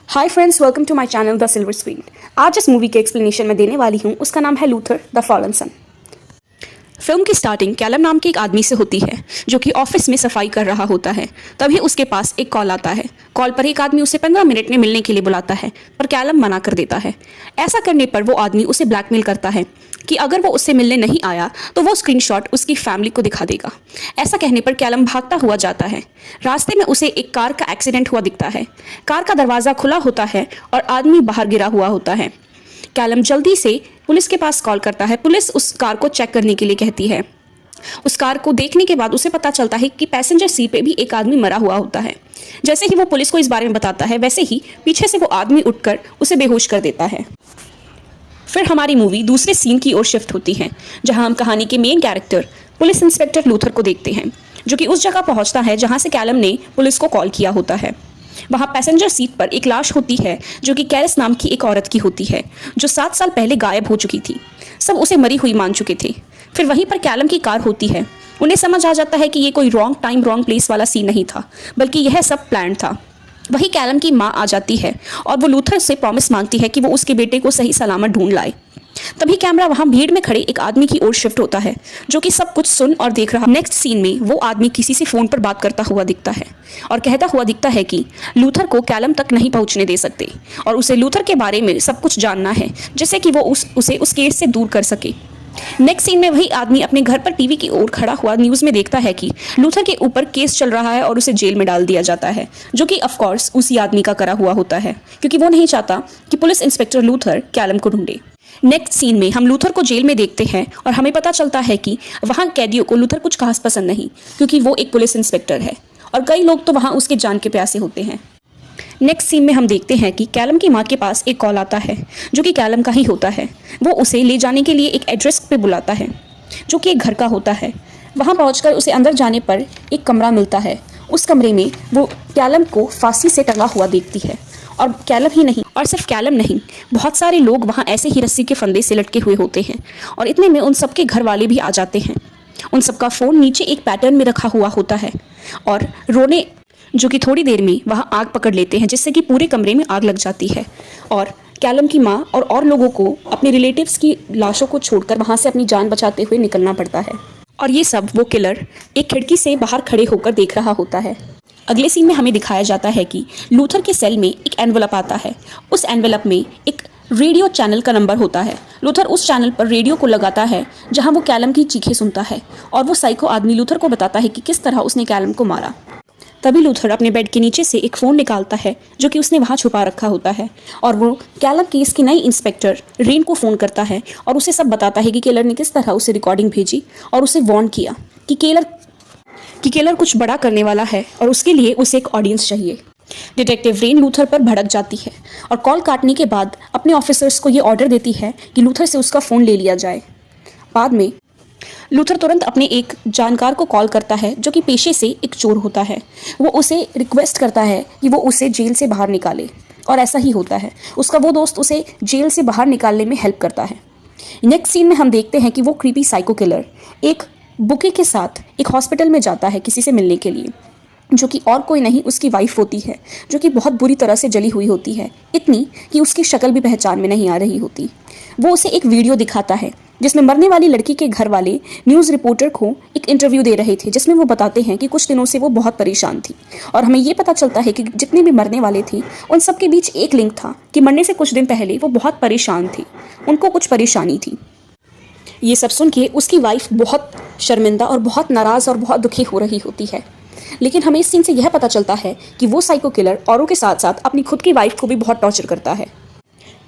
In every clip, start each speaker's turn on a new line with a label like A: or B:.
A: Hi friends, welcome to my channel the silver screen. आज इस movie के explanation में देने वाली हूँ। उसका नाम है Luther the fallen sun. Film की स्टार्टिंग कैलम नाम के एक आदमी से होती है जो कि ऑफिस में सफाई कर रहा होता है। तभी उसके पास एक कॉल आता है। कॉल पर एक आदमी उसे 15 मिनट में मिलने के लिए बुलाता है, पर कैलम मना कर देता है। ऐसा करने पर वो आदमी उसे ब्लैकमेल करता है कि अगर वो उससे मिलने नहीं आया तो वो स्क्रीनशॉट उसकी फैमिली को दिखा देगा। ऐसा कहने पर कैलम भागता हुआ जाता है। रास्ते में उसे एक कार का एक्सीडेंट हुआ दिखता है। कार का दरवाज़ा खुला होता है और आदमी बाहर गिरा हुआ होता है। कैलम जल्दी से पुलिस के पास कॉल करता है। पुलिस उस कार को चेक करने के लिए कहती है। उस कार को देखने के बाद उसे पता चलता है कि पैसेंजर सीट पे भी एक आदमी मरा हुआ होता है। जैसे ही वो पुलिस को इस बारे में बताता है, वैसे ही पीछे से वो आदमी उठकर उसे बेहोश कर देता है। फिर हमारी मूवी दूसरे सीन की ओर शिफ्ट होती है, जहां हम कहानी के main character police inspector Luther को देखते हैं, जो कि उस जगह पहुंचता है जहां से कैलम ने पुलिस को कॉल किया होता है। वहां पैसेंजर सीट पर एक लाश होती है जो कि कैरिस नाम की एक औरत की होती है, जो 7 साल पहले गायब हो चुकी थी। सब उसे मरी हुई मान चुके थे। फिर वहीं पर कैलम की कार होती है। उन्हें समझ आ जाता है कि ये कोई रॉन्ग टाइम रॉन्ग प्लेस वाला सीन नहीं था, बल्कि यह सब प्लान था। वही कैलम की माँ आ जाती है और वो लूथर से प्रॉमिस मांगती है कि वो उसके बेटे को सही सलामत ढूंढ लाए। तभी कैमरा वहां भीड़ में खड़े एक आदमी की ओर शिफ्ट होता है, जो कि सब कुछ सुन और देख रहा। नेक्स्ट सीन में वो आदमी किसी से फोन पर बात करता हुआ दिखता है और कहता हुआ दिखता है कि लूथर को कैलम तक नहीं पहुंचने दे सकते और उसे लूथर के बारे में सब कुछ जानना है, जिससे कि वो उसे उस केस से दूर कर सके। नेक्स्ट सीन में वही आदमी अपने घर पर टीवी की ओर खड़ा हुआ न्यूज़ में देखता है कि लूथर के ऊपर केस चल रहा है और उसे जेल में डाल दिया जाता है, जो कि ऑफ कोर्स उसी आदमी का करा हुआ होता है, क्योंकि वो नहीं चाहता कि पुलिस इंस्पेक्टर लूथर कैलम को ढूंढे। नेक्स्ट सीन में हम लूथर को जेल में देखते हैं और हमें पता चलता है कि वहाँ कैदियों को लूथर कुछ खास पसंद नहीं, क्योंकि वो एक पुलिस इंस्पेक्टर है और कई लोग तो वहाँ उसके जान के प्यासे होते हैं। नेक्स्ट सीन में हम देखते हैं कि कैलम की माँ के पास एक कॉल आता है, जो कि कैलम का ही होता है। वो उसे ले जाने के लिए एक एड्रेस पे बुलाता है, जो कि एक घर का होता है। वहाँ पहुँचकर उसे अंदर जाने पर एक कमरा मिलता है। उस कमरे में वो कैलम को फांसी से टंगा हुआ देखती है और कैलम ही नहीं, और सिर्फ कैलम नहीं, बहुत सारे लोग वहाँ ऐसे ही रस्सी के फंदे से लटके हुए होते हैं। और इतने में उन सबके घर वाले भी आ जाते हैं। उन सबका फ़ोन नीचे एक पैटर्न में रखा हुआ होता है और रोने, जो कि थोड़ी देर में वहाँ आग पकड़ लेते हैं, जिससे कि पूरे कमरे में आग लग जाती है और कैलम की माँ और लोगों को अपने रिलेटिव्स की लाशों को छोड़कर वहाँ से अपनी जान बचाते हुए निकलना पड़ता है। और ये सब वो किलर एक खिड़की से बाहर खड़े होकर देख रहा होता है। अगले सीन में हमें दिखाया जाता है कि लूथर के सेल में एक एनवेलप आता है। उस एनवेलप में एक रेडियो चैनल का नंबर होता है। लूथर उस चैनल पर रेडियो को लगाता है, जहां वो कैलम की चीखें सुनता है और वो साइको आदमी लूथर को बताता है कि किस तरह उसने कैलम को मारा। तभी लूथर अपने बेड के नीचे से एक फ़ोन निकालता है, जो कि उसने वहाँ छुपा रखा होता है, और वो कैलम केस की नई इंस्पेक्टर रेन को फ़ोन करता है और उसे सब बताता है कि किलर ने किस तरह उसे रिकॉर्डिंग भेजी और उसे वार्न किया कि किलर कुछ बड़ा करने वाला है और उसके लिए उसे एक ऑडियंस चाहिए। डिटेक्टिव रेन लूथर पर भड़क जाती है और कॉल काटने के बाद अपने ऑफिसर्स को ये ऑर्डर देती है कि लूथर से उसका फ़ोन ले लिया जाए। बाद में लूथर तुरंत अपने एक जानकार को कॉल करता है, जो कि पेशे से एक चोर होता है। वो उसे रिक्वेस्ट करता है कि वो उसे जेल से बाहर निकाले, और ऐसा ही होता है। उसका वो दोस्त उसे जेल से बाहर निकालने में हेल्प करता है। नेक्स्ट सीन में हम देखते हैं कि वो क्रीपी साइको किलर एक बुके के साथ एक हॉस्पिटल में जाता है किसी से मिलने के लिए, जो कि और कोई नहीं उसकी वाइफ होती है, जो कि बहुत बुरी तरह से जली हुई होती है, इतनी कि उसकी शक्ल भी पहचान में नहीं आ रही होती। वो उसे एक वीडियो दिखाता है जिसमें मरने वाली लड़की के घर वाले न्यूज़ रिपोर्टर को एक इंटरव्यू दे रहे थे, जिसमें वो बताते हैं कि कुछ दिनों से वो बहुत परेशान थी। और हमें ये पता चलता है कि जितने भी मरने वाले थे उन सब के बीच एक लिंक था कि मरने से कुछ दिन पहले वो बहुत परेशान थी, उनको कुछ परेशानी थी। ये सब सुन के उसकी वाइफ बहुत शर्मिंदा और बहुत नाराज़ और बहुत दुखी हो रही होती है। लेकिन हमें इस सीन से यह पता चलता है कि वो साइको किलर औरों के साथ साथ अपनी खुद की वाइफ को भी बहुत टॉर्चर करता है।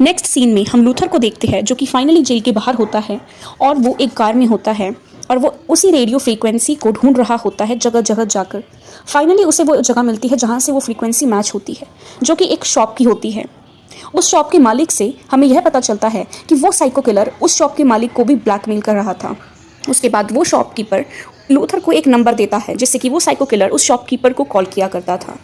A: नेक्स्ट सीन में हम लूथर को देखते हैं, जो कि फाइनली जेल के बाहर होता है और वो एक कार में होता है और वो उसी रेडियो फ्रीक्वेंसी को ढूंढ रहा होता है जगह जगह जाकर। फाइनली उसे वो जगह मिलती है जहाँ से वो फ्रीक्वेंसी मैच होती है, जो कि एक शॉप की होती है। उस शॉप के मालिक से हमें यह पता चलता है कि वो साइको किलर उस शॉप के मालिक को भी ब्लैकमेल कर रहा था। उसके बाद वो शॉपकीपर लूथर को एक नंबर देता है, जिससे कि वो साइको किलर उस शॉपकीपर को कॉल किया करता था।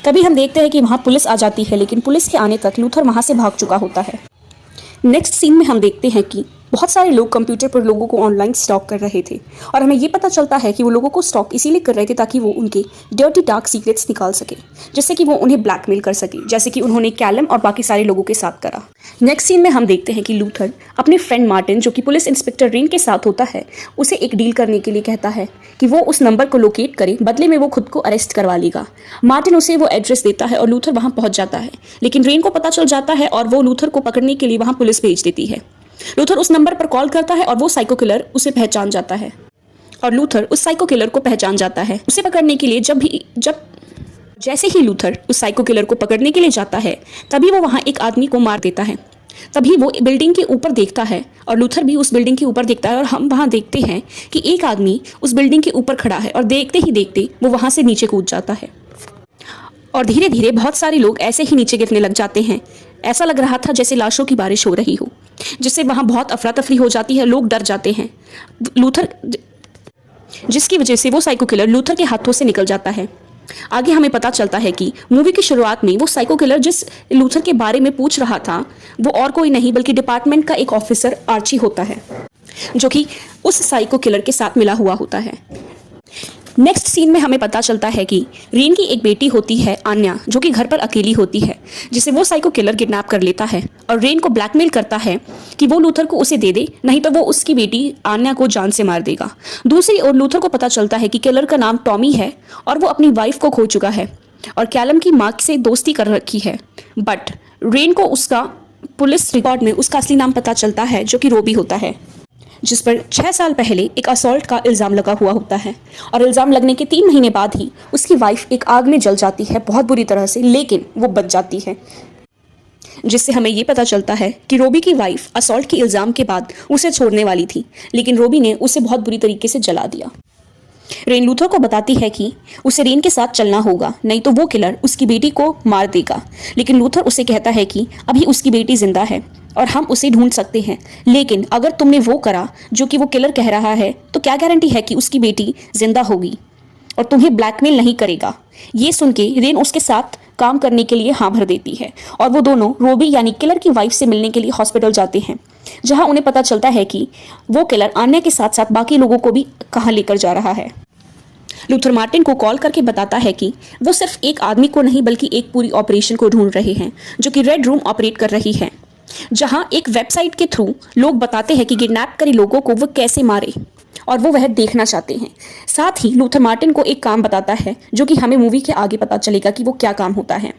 A: तभी हम देखते हैं कि वहाँ पुलिस आ जाती है, लेकिन पुलिस के आने तक लूथर वहाँ से भाग चुका होता है। नेक्स्ट सीन में हम देखते हैं कि बहुत सारे लोग कंप्यूटर पर लोगों को ऑनलाइन स्टॉक कर रहे थे और हमें ये पता चलता है कि वो लोगों को स्टॉक इसीलिए कर रहे थे ताकि वो उनके डर्टी डार्क सीक्रेट्स निकाल सके, जिससे कि वो उन्हें ब्लैकमेल कर सके, जैसे कि उन्होंने कैलम और बाकी सारे लोगों के साथ करा। नेक्स्ट सीन में हम देखते हैं कि लूथर अपने फ्रेंड मार्टिन, जो कि पुलिस इंस्पेक्टर रेन के साथ होता है, उसे एक डील करने के लिए कहता है कि वो उस नंबर को लोकेट करे, बदले में वो खुद को अरेस्ट करवा लेगा। मार्टिन उसे वो एड्रेस देता है और लूथर वहां पहुंच जाता है, लेकिन रेन को पता चल जाता है और वो लूथर को पकड़ने के लिए वहां पुलिस भेज देती है। लूथर उस नंबर पर कॉल करता है और वो साइको किलर उसे पहचान जाता है और लूथर उस साइको किलर को पहचान जाता है। उसे पकड़ने के लिए जैसे ही लूथर उस साइको किलर को पकड़ने के लिए जाता है, तभी वो वहां एक आदमी को मार देता है। तभी वो बिल्डिंग के ऊपर देखता है और लूथर भी उस बिल्डिंग के ऊपर देखता है और हम वहां देखते हैं कि एक आदमी उस बिल्डिंग के ऊपर खड़ा है और देखते ही देखते वो वहां से नीचे कूद जाता है और धीरे धीरे बहुत सारे लोग ऐसे ही नीचे गिरने लग जाते हैं। ऐसा लग रहा था जैसे लाशों की बारिश हो रही हो, जिससे वहां बहुत अफरा तफरी हो जाती है, लोग डर जाते हैं। लूथर, जिसकी वजह से वो साइको किलर लूथर के हाथों से निकल जाता है। आगे हमें पता चलता है कि मूवी की शुरुआत में वो साइको किलर जिस लूथर के बारे में पूछ रहा था वो और कोई नहीं बल्कि डिपार्टमेंट का एक ऑफिसर आर्ची होता है, जो कि उस साइको किलर के साथ मिला हुआ होता है। नेक्स्ट सीन में हमें पता चलता है कि रेन की एक बेटी होती है आन्या, जो कि घर पर अकेली होती है, जिसे वो साइको किलर किडनैप कर लेता है और रेन को ब्लैकमेल करता है कि वो लूथर को उसे दे दे, नहीं तो वो उसकी बेटी आन्या को जान से मार देगा। दूसरी ओर लूथर को पता चलता है कि किलर का नाम टॉमी है और वो अपनी वाइफ को खो चुका है और कैलम की माँ से दोस्ती कर रखी है। बट रेन को उसका पुलिस रिकॉर्ड में उसका असली नाम पता चलता है, जो कि रोबी होता है, जिस पर 6 साल पहले एक असॉल्ट का इल्ज़ाम लगा हुआ होता है और इल्ज़ाम लगने के 3 महीने बाद ही उसकी वाइफ एक आग में जल जाती है बहुत बुरी तरह से, लेकिन वो बच जाती है, जिससे हमें ये पता चलता है कि रोबी की वाइफ असॉल्ट के इल्ज़ाम के बाद उसे छोड़ने वाली थी, लेकिन रोबी ने उसे बहुत बुरी तरीके से जला दिया। रेन लूथर को बताती है कि उसे रेन के साथ चलना होगा, नहीं तो वो किलर उसकी बेटी को मार देगा, लेकिन लूथर उसे कहता है कि अभी उसकी बेटी जिंदा है और हम उसे ढूंढ सकते हैं, लेकिन अगर तुमने वो करा जो कि वो किलर कह रहा है तो क्या गारंटी है कि उसकी बेटी जिंदा होगी और तुम्हें ब्लैकमेल नहीं करेगा। ये सुन के रेन उसके साथ काम करने के लिए हाँ भर देती है और वो दोनों रोबी यानी किलर की वाइफ से मिलने के लिए हॉस्पिटल जाते हैं, जहां उन्हें पता चलता है कि वो किलर आन्या के साथ साथ बाकी लोगों को भी कहाँ लेकर जा रहा है। लूथर मार्टिन को कॉल करके बताता है कि वो सिर्फ एक आदमी को नहीं बल्कि एक पूरी ऑपरेशन को ढूंढ रहे हैं, जो कि रेड रूम ऑपरेट कर रही है, जहां एक वेबसाइट के थ्रू लोग बताते हैं कि किडनैप करे लोगों को वो कैसे मारे और वो वह देखना चाहते हैं। साथ ही लूथर मार्टिन को एक काम बताता है, जो कि हमें मूवी के आगे पता चलेगा कि वो क्या काम होता है।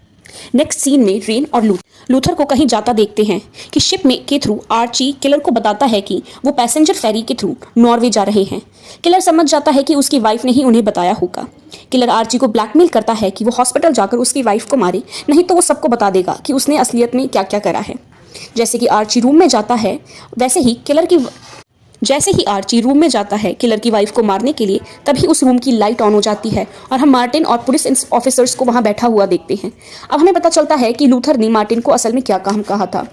A: नेक्स्ट सीन में रेन और लूथर को कहीं जाता देखते हैं कि शिप में के थ्रू आर्ची किलर को बताता है कि वो पैसेंजर फेरी के थ्रू नॉर्वे जा रहे हैं। किलर समझ जाता है कि उसकी वाइफ ने ही उन्हें बताया होगा। किलर आर्ची को ब्लैकमेल करता है कि वो हॉस्पिटल जाकर उसकी वाइफ को मारे, नहीं तो वो सबको बता देगा कि उसने असलियत में क्या क्या करा है। जैसे ही आर्ची रूम में जाता है किलर की वाइफ को मारने के लिए, तभी उस रूम की लाइट ऑन हो जाती है और हम मार्टिन और पुलिस ऑफिसर्स को वहां बैठा हुआ देखते हैं। अब हमें पता चलता है कि लूथर ने मार्टिन को असल में क्या काम कहा था।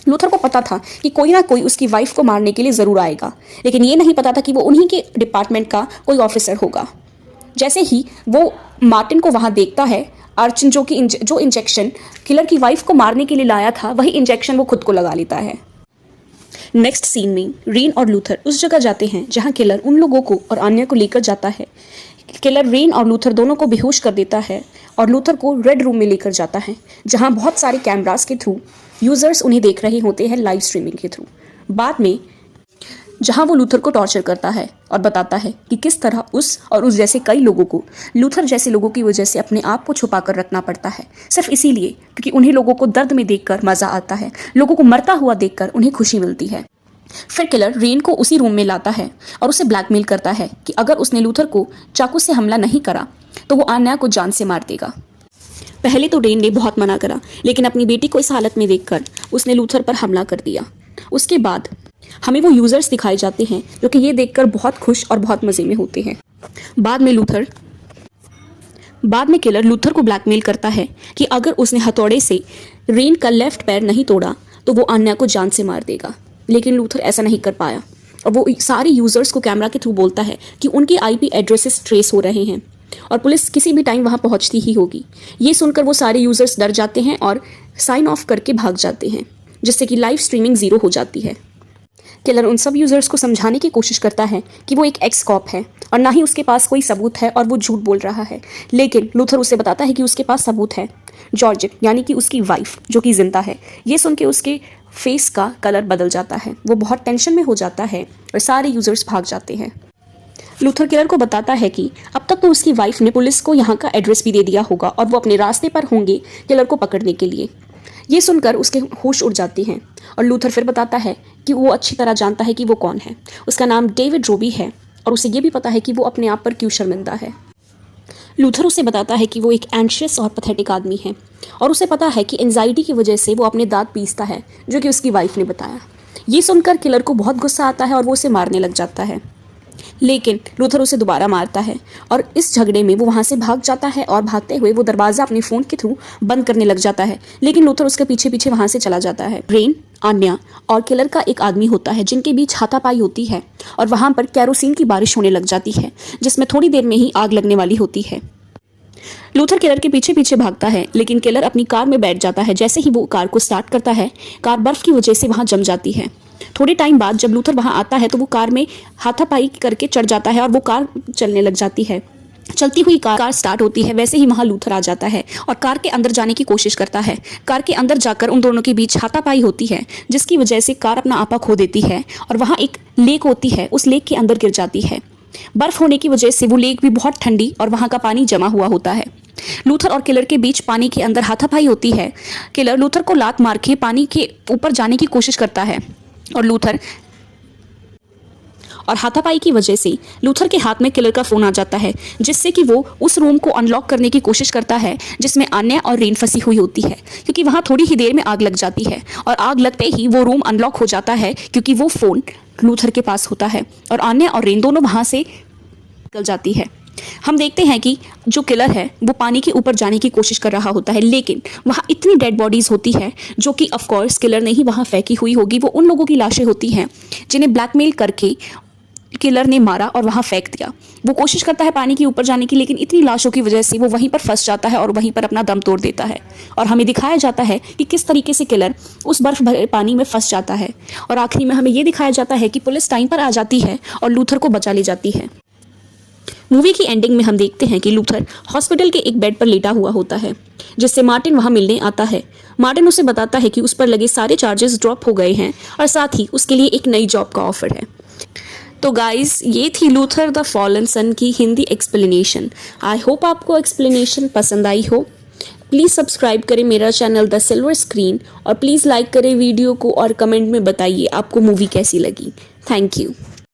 A: लूथर को पता था कि कोई ना कोई उसकी वाइफ को मारने के लिए ज़रूर आएगा, लेकिन ये नहीं पता था कि वो उन्हीं के डिपार्टमेंट का कोई ऑफिसर होगा। जैसे ही वो मार्टिन को वहाँ देखता है, आर्चिन जो इंजेक्शन किलर की वाइफ को मारने के लिए लाया था, वही इंजेक्शन वो खुद को लगा लेता है। नेक्स्ट सीन में रेन और लूथर उस जगह जाते हैं जहां किलर उन लोगों को और आन्या को लेकर जाता है। किलर रेन और लूथर दोनों को बेहोश कर देता है और लूथर को रेड रूम में लेकर जाता है, जहां बहुत सारे कैमरास के थ्रू यूजर्स उन्हें देख रहे होते हैं लाइव स्ट्रीमिंग के थ्रू। बाद में जहां वो लूथर को टॉर्चर करता है और बताता है कि किस तरह उस जैसे कई लोगों को लूथर जैसे लोगों की वजह से अपने आप को छुपा कर रखना पड़ता है, सिर्फ इसीलिए क्योंकि उन्हें लोगों को दर्द में देखकर मज़ा आता है, लोगों को मरता हुआ देखकर उन्हें खुशी मिलती है। फिर किलर रेन को उसी रूम में लाता है और उसे ब्लैकमेल करता है कि अगर उसने लूथर को चाकू से हमला नहीं करा तो वो आन्या को जान से मार देगा। पहले तो रेन ने बहुत मना करा, लेकिन अपनी बेटी को इस हालत में देखकर उसने लूथर पर हमला कर दिया। उसके बाद हमें वो यूजर्स दिखाए जाते हैं जो कि ये देखकर बहुत खुश और बहुत मज़े में होते हैं। बाद में किलर लूथर को ब्लैकमेल करता है कि अगर उसने हथौड़े से रेन का लेफ्ट पैर नहीं तोड़ा तो वो आन्या को जान से मार देगा, लेकिन लूथर ऐसा नहीं कर पाया और वो सारे यूजर्स को कैमरा के थ्रू बोलता है कि उनके आईपी एड्रेसेस ट्रेस हो रहे हैं और पुलिस किसी भी टाइम वहाँ पहुँचती ही होगी। ये सुनकर वो सारे यूजर्स डर जाते हैं और साइन ऑफ करके भाग जाते हैं, जिससे कि लाइव स्ट्रीमिंग ज़ीरो हो जाती है। किलर उन सब यूज़र्स को समझाने की कोशिश करता है कि वो एक एक्स कॉप है और ना ही उसके पास कोई सबूत है और वो झूठ बोल रहा है। लेकिन लूथर उसे बताता है कि उसके पास सबूत है। जॉर्जेट यानी कि उसकी वाइफ जो कि जिंदा है, ये सुन के उसके फेस का कलर बदल जाता है। वो बहुत टेंशन में हो जाता है और सारे यूज़र्स भाग जाते हैं। लूथर किलर को बताता है कि अब तक तो उसकी वाइफ ने पुलिस को यहाँ का एड्रेस भी दे दिया होगा और वो अपने रास्ते पर होंगे किलर को पकड़ने के लिए। ये सुनकर उसके होश उड़ जाते हैं और लूथर फिर बताता है कि वो अच्छी तरह जानता है कि वो कौन है। उसका नाम डेविड रोबी है और उसे ये भी पता है कि वो अपने आप पर क्यों शर्मिंदा है। लूथर उसे बताता है कि वो एक एंशियस और पैथेटिक आदमी है और उसे पता है कि एंजाइटी की वजह से वो अपने दांत पीसता है, जो कि उसकी वाइफ ने बताया। ये सुनकर किलर को बहुत गुस्सा आता है और वो उसे मारने लग जाता है। लेकिन लूथर उसे दोबारा मारता है और इस झगड़े में वो वहाँ से भाग जाता है और भागते हुए वो दरवाज़ा अपने फ़ोन के थ्रू बंद करने लग जाता है। लेकिन लूथर उसके पीछे पीछे वहाँ से चला जाता है। रेन, आन्या और किलर का एक आदमी होता है जिनके बीच हाथापाई होती है और वहाँ पर कैरोसिन की बारिश होने लग जाती है, जिसमें थोड़ी देर में ही आग लगने वाली होती है। लूथर किलर के पीछे पीछे भागता है, लेकिन किलर अपनी कार में बैठ जाता है। जैसे ही वो कार को स्टार्ट करता है, कार बर्फ़ की वजह से वहाँ जम जाती है। थोड़े टाइम बाद जब लूथर वहाँ आता है तो वो कार में हाथापाई करके चढ़ जाता है और वो कार चलने लग जाती है। चलती हुई कार स्टार्ट होती है। वैसे ही वहाँ लूथर आ जाता है और कार के अंदर जाने की कोशिश करता है। कार के अंदर जाकर उन दोनों के बीच हाथापाई होती है, जिसकी वजह से कार अपना आपा खो देती है और वहाँ एक लेक होती है, उस लेक के अंदर गिर जाती है। बर्फ़ होने की वजह से वो लेक भी बहुत ठंडी और वहाँ का पानी जमा हुआ होता है। लूथर और किलर के बीच पानी के अंदर हाथापाई होती है। किलर लूथर को लात मार के पानी के ऊपर जाने की कोशिश करता है और हाथापाई की वजह से लूथर के हाथ में किलर का फ़ोन आ जाता है, जिससे कि वो उस रूम को अनलॉक करने की कोशिश करता है जिसमें आन्या और रेन फंसी हुई होती है, क्योंकि वहाँ थोड़ी ही देर में आग लग जाती है और आग लगते ही वो रूम अनलॉक हो जाता है क्योंकि वो फ़ोन लूथर के पास होता है और आन्या और रेन दोनों वहाँ से निकल जाती है। हम देखते हैं कि जो किलर है वो पानी के ऊपर जाने की कोशिश कर रहा होता है, लेकिन वहाँ इतनी डेड बॉडीज़ होती है जो कि ऑफ कोर्स किलर ने ही वहाँ फेंकी हुई होगी। वो उन लोगों की लाशें होती हैं जिन्हें ब्लैकमेल करके किलर ने मारा और वहाँ फेंक दिया। वो कोशिश करता है पानी के ऊपर जाने की, लेकिन इतनी लाशों की वजह से वो वहीं पर फंस जाता है और वहीं पर अपना दम तोड़ देता है। और हमें दिखाया जाता है कि किस तरीके से किलर उस बर्फ़ भरे पानी में फंस जाता है और आखिरी में हमें ये दिखाया जाता है कि पुलिस टाइम पर आ जाती है और लूथर को बचा ले जाती है। मूवी की एंडिंग में हम देखते हैं कि लूथर हॉस्पिटल के एक बेड पर लेटा हुआ होता है, जिससे मार्टिन वहाँ मिलने आता है। मार्टिन उसे बताता है कि उस पर लगे सारे चार्जेस ड्रॉप हो गए हैं और साथ ही उसके लिए एक नई जॉब का ऑफर है। तो गाइस, ये थी लूथर द फॉलन सन की हिंदी एक्सप्लेनेशन। आई होप आपको एक्सप्लेनेशन पसंद आई हो। प्लीज़ सब्सक्राइब करें मेरा चैनल द सिल्वर स्क्रीन और प्लीज़ लाइक करें वीडियो को और कमेंट में बताइए आपको मूवी कैसी लगी। Thank you.